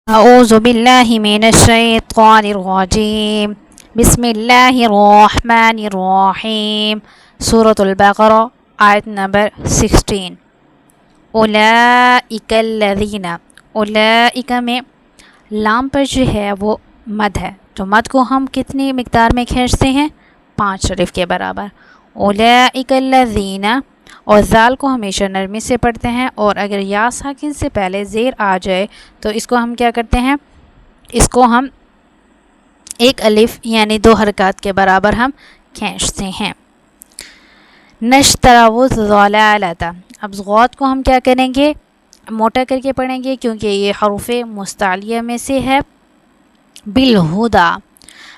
أعوذ بالله من الشيطان الرجيم بسم الله الرحمن الرحيم سورة البقرة آیت نمبر 16 اولئک الذین اولئک میں لام پر جو ہے وہ مد ہے، تو مد کو ہم کتنی مقدار میں کھینچتے ہیں؟ 5 الف کے برابر. اولئک الذین، اور زال کو ہمیشہ نرمی سے پڑھتے ہیں، اور اگر یا ساکن سے پہلے زیر آ جائے تو اس کو ہم کیا کرتے ہیں؟ اس کو ہم ایک الف یعنی 2 حرکات کے برابر ہم کھینچتے ہیں. نشتروا الضلالۃ، اب غوت کو ہم کیا کریں گے؟ موٹا کر کے پڑھیں گے کیونکہ یہ حروف مستعلیہ میں سے ہے. بالہدا،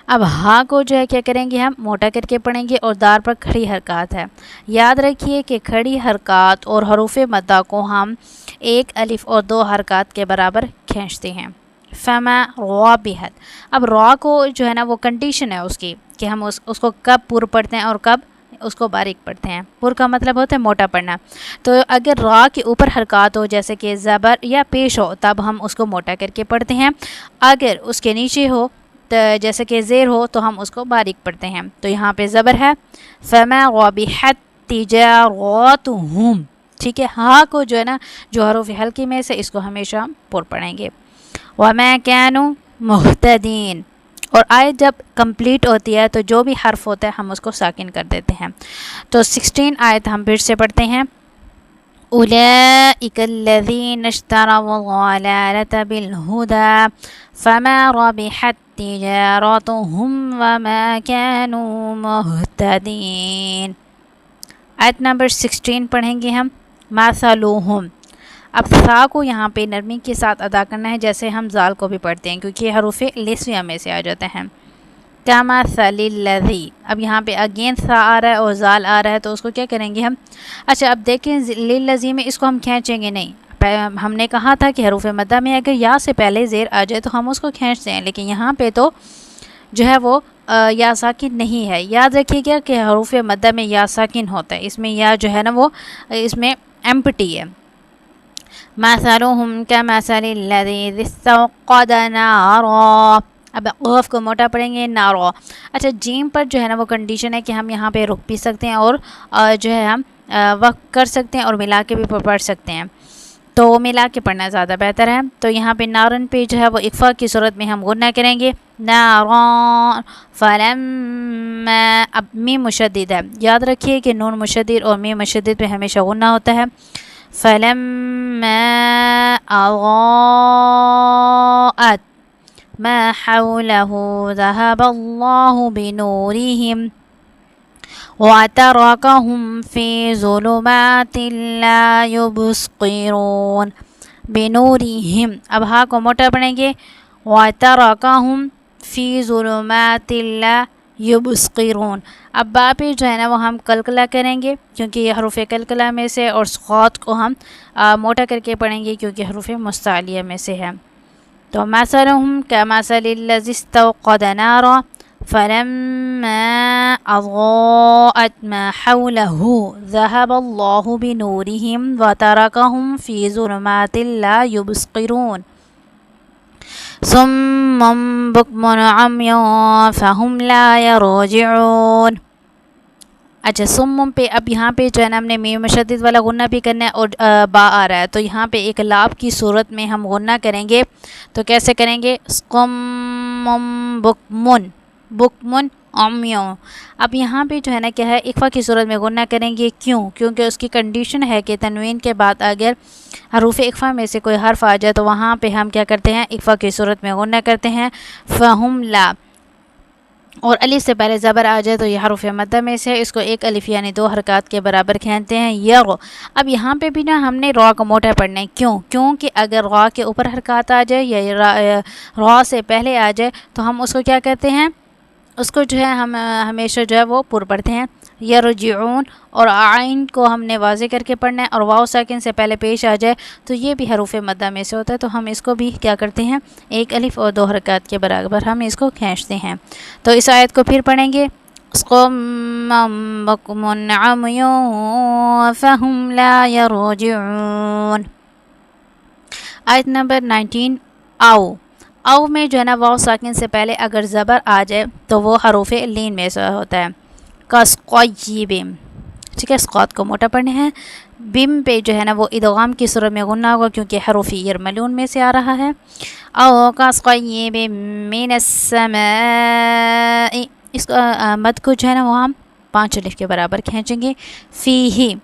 اب ہاں کو جو ہے کیا کریں گے؟ ہم موٹا کر کے پڑھیں گے اور دار پر کھڑی حرکات ہے. یاد رکھیے کہ کھڑی حرکات اور حروف مدہ کو ہم ایک الف اور 2 حرکات کے برابر کھینچتے ہیں. فما رابحت، اب را کو جو ہے نا وہ کنڈیشن ہے اس کی کہ ہم اس کو کب پر پڑھتے ہیں اور کب اس کو باریک پڑھتے ہیں. پر کا مطلب ہوتا ہے موٹا پڑھنا، تو اگر را کے اوپر حرکات ہو جیسے کہ زبر یا پیش ہو تب ہم اس کو موٹا کر کے پڑھتے ہیں. اگر اس کے نیچے ہو جیسے کہ زیر ہو تو ہم اس کو باریک پڑھتے ہیں. تو یہاں پہ زبر ہے فما رابحت تجارتہم، ٹھیک ہے. ہاں کو جو ہے نا جو حروف حلقی میں سے اس کو ہمیشہ ہم پر پڑھیں گے. وما كانوا مہتدین، اور آیت جب کمپلیٹ ہوتی ہے تو جو بھی حرف ہوتا ہے ہم اس کو ساکن کر دیتے ہیں. تو 16 آیت ہم پھر سے پڑھتے ہیں. اولئک الذین اشتروا الضلالۃ بالہدی فما ربحت تجارتہم وما كانوا مہتدین. آیت نمبر 16 پڑھیں گے ہم. مثلہم، اب سا کو یہاں پہ نرمی کے ساتھ ادا کرنا ہے جیسے ہم زال کو بھی پڑھتے ہیں کیونکہ یہ حروف لسویہ میں سے آ جاتے ہیں. کمثل الذی، اب یہاں پہ اگین سا آ رہا ہے اور زال آ رہا ہے تو اس کو کیا کریں گے ہم؟ اچھا اب دیکھیں للذی میں اس کو ہم کھینچیں گے نہیں. ہم نے کہا تھا کہ حروف مدہ میں اگر یا سے پہلے زیر آ جائے تو ہم اس کو کھینچتے ہیں، لیکن یہاں پہ تو جو ہے وہ یا ساکن نہیں ہے. یاد رکھیے گا کہ حروف مدہ میں یا ساکن ہوتا ہے، اس میں یا جو ہے نا وہ اس میں ایمپٹی ہے. مثلہم کمثل الذی استوقد نارا، اب قاف کو موٹا پڑھیں گے نارا. اچھا جیم پر جو ہے نا وہ کنڈیشن ہے کہ ہم یہاں پہ رک بھی سکتے ہیں اور جو ہے ہم وقف کر سکتے ہیں اور ملا کے بھی پڑھ سکتے ہیں، تو ملا کے پڑھنا زیادہ بہتر ہے. تو یہاں پہ نارن پہ جو ہے وہ اخفا کی صورت میں ہم غنہ کریں گے. نارا فلما، اب میم مشدد ہے، یاد رکھیے کہ نون مشدد اور میم مشدد پہ ہمیشہ غنہ ہوتا ہے. فلما اضاءت ما حوله ذهب الله بنورهم وتركهم في ظلمات لا يبصرون. بنورهم، اب ہا کو موٹا پڑھیں گے. وتركهم في ظلمات لا یبصرون. اب با پہ جو ہے نا وہ ہم کلکلا کریں گے کیونکہ یہ حروف کلکلا میں سے، اور صاد کو ہم موٹا کر کے پڑھیں گے کیونکہ حروف مستعلیہ میں سے ہے. تو مثلہم کمثل الذی استوقد نارا فلما اضاءت ما حوله ذهب الله بنورهم وتركهم في ظلمات لا يبصرون. صم بکم عمی فهم لا يرجعون. اچھا سم پہ اب یہاں پہ جو ہے نا ہم نے میم مشدد والا غنہ بھی کرنا ہے اور با آ رہا ہے، تو یہاں پہ ایک لاب کی صورت میں ہم غنہ کریں گے. تو کیسے کریں گے؟ صم بکمن، بکمن عمیوں. اب یہاں پہ جو ہے نا کیا ہے؟ اخفا کی صورت میں غنہ کریں گے. کیوں؟ کیونکہ اس کی کنڈیشن ہے کہ تنوین کے بعد اگر حروف اخفا میں سے کوئی حرف آ جائے تو وہاں پہ ہم کیا کرتے ہیں؟ اخفا کی صورت میں غنہ کرتے ہیں. فہم لا، اور الف سے پہلے زبر آ جائے تو یہ حروف مدہ میں سے، اس کو ایک الف یعنی 2 حرکات کے برابر کھینچتے ہیں. یغ، اب یہاں پہ بھی نا ہم نے را کو موٹا پڑھنا ہے. کیوں؟ کیونکہ اگر را کے اوپر حرکات آ جائے یا را سے پہلے آ جائے تو ہم اس کو کیا کرتے ہیں؟ اس کو جو ہے ہم ہمیشہ جو ہے وہ پر پڑھتے ہیں. یرجعون، اور عین کو ہم نے واضح کر کے پڑھنا ہے، اور واو ساکن سے پہلے پیش آ جائے تو یہ بھی حروف مدہ میں سے ہوتا ہے، تو ہم اس کو بھی کیا کرتے ہیں؟ ایک الف اور 2 حرکات کے برابر ہم اس کو کھینچتے ہیں. تو اس آیت کو پھر پڑھیں گے. صم بکم عمی فهم لا يرجعون. آیت نمبر 19 او او میں جو ہے نا واو ساکن سے پہلے اگر زبر آ جائے تو وہ حروف لین میں سے ہوتا ہے. کاسقیبم، ٹھیک ہے، اسقاط کو موٹا پڑھنے ہیں. بم پہ جو ہے نا وہ ادغام کی صورت میں غنہ ہوگا کیونکہ حروف یرملون میں سے آ رہا ہے. او کاسقیب من السماء، اس مد کو جو ہے نا وہ ہم 5 الف کے برابر کھینچیں گے. فیہ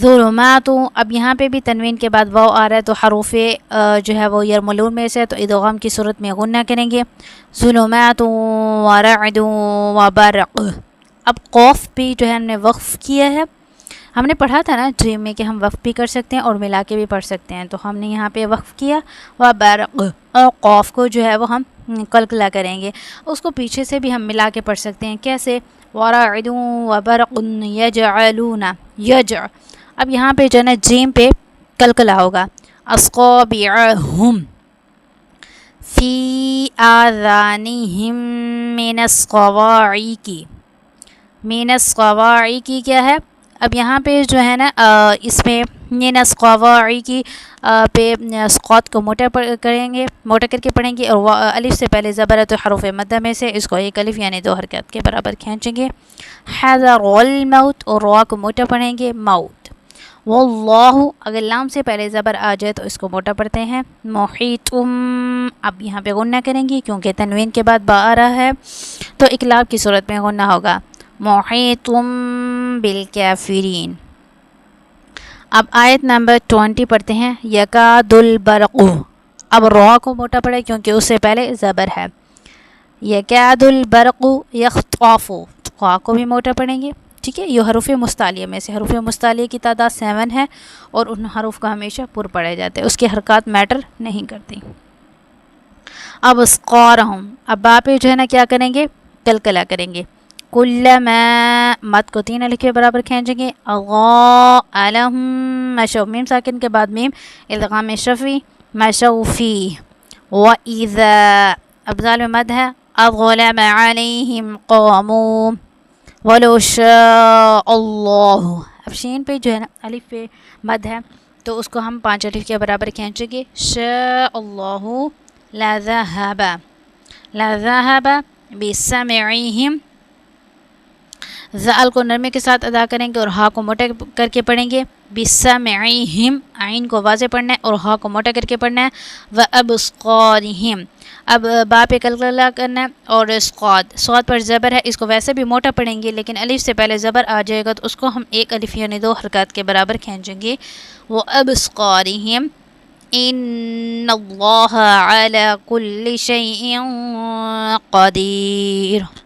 ظلمات، اب یہاں پہ بھی تنوین کے بعد واو آ رہا ہے تو حروف جو ہے وہ یرملون میں سے ہے تو ادغام کی صورت میں غنہ کریں گے. ظلمات ورعد وبرق. اب قوف بھی جو ہے ہم نے وقف کیا ہے. ہم نے پڑھا تھا نا ڈریم میں کہ ہم وقف بھی کر سکتے ہیں اور ملا کے بھی پڑھ سکتے ہیں، تو ہم نے یہاں پہ وقف کیا. وبرق، اور قوف کو جو ہے وہ ہم قلقلہ کریں گے. اس کو پیچھے سے بھی ہم ملا کے پڑھ سکتے ہیں. کیسے؟ ورعد وبرق یجعلون یجع. اب یہاں پہ جو ہے نا جیم پہ قلقلہ ہوگا. اصقابعہم فی آذانہم من الصواعق. من الصواعق کیا ہے؟ اب یہاں پہ جو ہے نا اس میں من الصواعق پہ اسقاط کو موٹا کریں گے، موٹا کر کے پڑھیں گے، اور الف سے پہلے زبر ہے تو حروف مدہ میں سے اس کو 1 الف یعنی 2 حرکات کے برابر کھینچیں گے. حذر الموت، اور را کو موٹا پڑھیں گے، موت. واللہ، اگر لام سے پہلے زبر آ جائے تو اس کو موٹا پڑھتے ہیں. محیطم، اب یہاں پہ غنہ کریں گے کیونکہ تنوین کے بعد با آ رہا ہے تو اقلاب کی صورت میں غنہ ہوگا. محیطم بالکافرین. اب آیت نمبر 20 پڑھتے ہیں. یکاد البرق، اب را کو موٹا پڑھے کیونکہ اس سے پہلے زبر ہے. یکاد البرق یخطف، خا کو بھی موٹا پڑھیں گے. ٹھیک ہے، یہ حروف مستعلیہ میں سے، حروف مستعلیہ کی تعداد 7 ہے اور ان حروف کا ہمیشہ پر پڑھے جاتے ہیں، اس کی حرکات میٹر نہیں کرتی. اب اسقارہم، اب با پہ جو ہے نا کیا کریں گے؟ قلقلہ کریں گے. کلما، مد کو 3 الف کے برابر کھینچیں گے. اغا لہم، مشو میم ساکن کے بعد میم ادغام شفی، مشو فی. وَإِذَا، اب ذال میں مد ہے. اظلم علیہم قاموا وَلَوْ شَاءَ اللَّهُ، اب شین پہ جو ہے نا الف پہ مد ہے تو اس کو ہم 5 الف کے برابر کھینچیں گے. شاء اللہ لذهب، لذهب بسمعهم. زال کو نرمے کے ساتھ ادا کریں گے اور ہا کو موٹا کر کے پڑھیں گے. بسمعهم، عین کو واضح پڑھنا ہے اور ہا کو موٹا کر کے پڑھنا ہے. وَأَبْصَارِهِمْ، اب با پہ قلقلہ کرنا ہے اور صاد پر زبر ہے، اس کو ویسے بھی موٹا پڑھیں گے لیکن الف سے پہلے زبر آ جائے گا تو اس کو ہم 1 الف یعنی 2 حرکات کے برابر کھینچیں گے. وَأَبْصَارِهِمْ إِنَّ اللَّهَ عَلَى كُلِّ شَيْءٍ قَدِيرٌ.